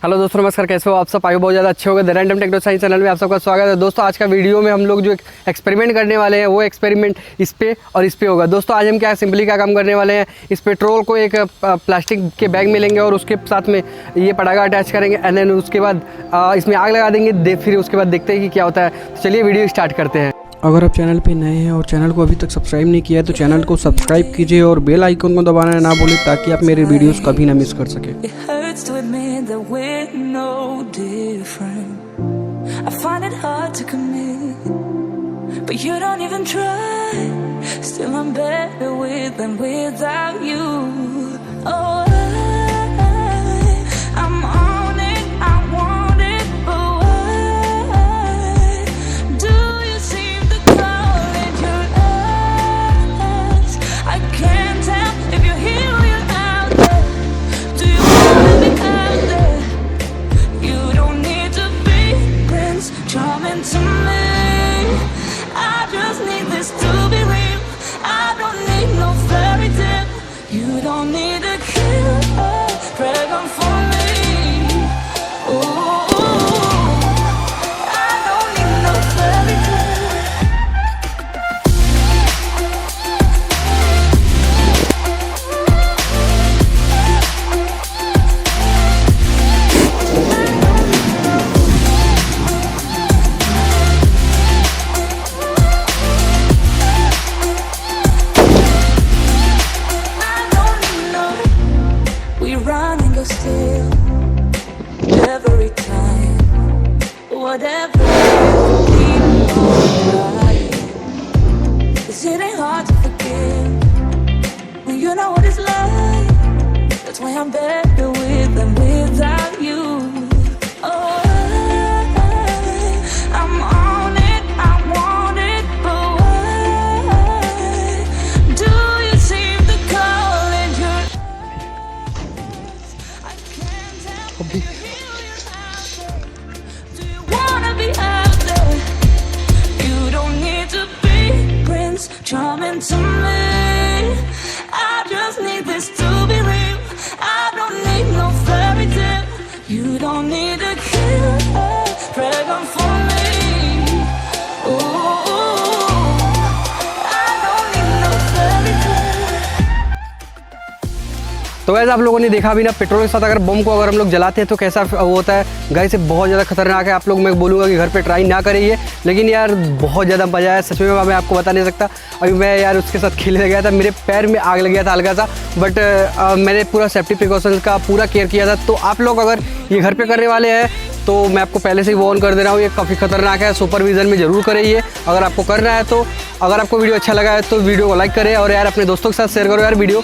Hello दोस्तों, नमस्कार। कैसे हो आप सब? आगे बहुत ज़्यादा अच्छे हो गए। The random techno science channel में आप सबका स्वागत है। दोस्तों आज का वीडियो में हम लोग जो एक्सपेरिमेंट करने वाले हैं वो एक्सपेरिमेंट इस पे और इस पे होगा। दोस्तों आज हम सिंपली क्या काम करने वाले हैं, इस पेट्रोल को एक प्लास्टिक के बैग में लेंगे और उसके साथ में ये पटाखा अटैच करेंगे एंड देन उसके बाद इसमें आग लगा देंगे। फिर उसके बाद देखते हैं कि क्या होता है। तो चलिए वीडियो स्टार्ट करते हैं। अगर आप चैनल पे नए हैं और चैनल को अभी तक सब्सक्राइब नहीं किया है तो चैनल को सब्सक्राइब कीजिए और बेल आइकन को दबाना ना भूलें ताकि आप मेरे वीडियोस कभी ना मिस कर सकें। To admit that we're no different. I find it hard to commit, but you don't even try. Still I'm better with than without you. Oh, I'm on it, I want it, but why do you seem to call in your eyes? I can't tell if you're here or you're out there. Do you wanna be out there? You don't need to be Prince Charming to me. I just need this to be real. I don't need no fairy tale. You don't need a killer dragon for me. Ooh, I don't need no fairy tale. Still, every time, whatever we right, 'cause it ain't hard to forgive when you know what it's like. That's why I'm better with than without you. Oh, I'm on it, I want it, but why do you seem to call in your Charming to me. I just need this to be real. I don't need no fairy tale. You don't need a killer dragon for me. Ooh, I don't need no fairy tale. तो वैसे आप लोगों ने देखा भी ना, petrol के साथ अगर बम को अगर हम लोग जलाते हैं तो कैसा वो होता है। गाइस से बहुत ज़्यादा खतरनाक है। आप लोग, मैं बोलूँगा कि घर पे ट्राई ना करिए, लेकिन यार बहुत ज़्यादा मज़ा आया सच में। मैं आपको बता नहीं सकता। अभी मैं यार उसके साथ खेलने गया था, मेरे पैर में आग लग गया था हल्का सा, बट मैंने पूरा सेफ्टी प्रिकॉशंस का पूरा केयर किया था। तो आप लोग अगर ये घर पे करने वाले हैं तो मैं आपको पहले से ही वार्न कर दे रहा हूँ, ये काफ़ी खतरनाक है। सुपरविजन में ज़रूर करें ये अगर आपको करना है तो। अगर आपको वीडियो अच्छा लगा है तो वीडियो को लाइक करें और यार अपने दोस्तों के साथ शेयर करो यार वीडियो।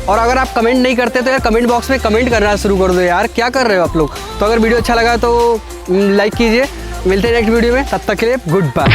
और अगर आप कमेंट नहीं करते तो यार कमेंट बॉक्स में कमेंट करना शुरू कर दो यार, क्या कर रहे हो आप लोग। तो अगर वीडियो अच्छा लगा तो लाइक कीजिए। मिलते हैं नेक्स्ट वीडियो में, तब तक के लिए गुड बाय।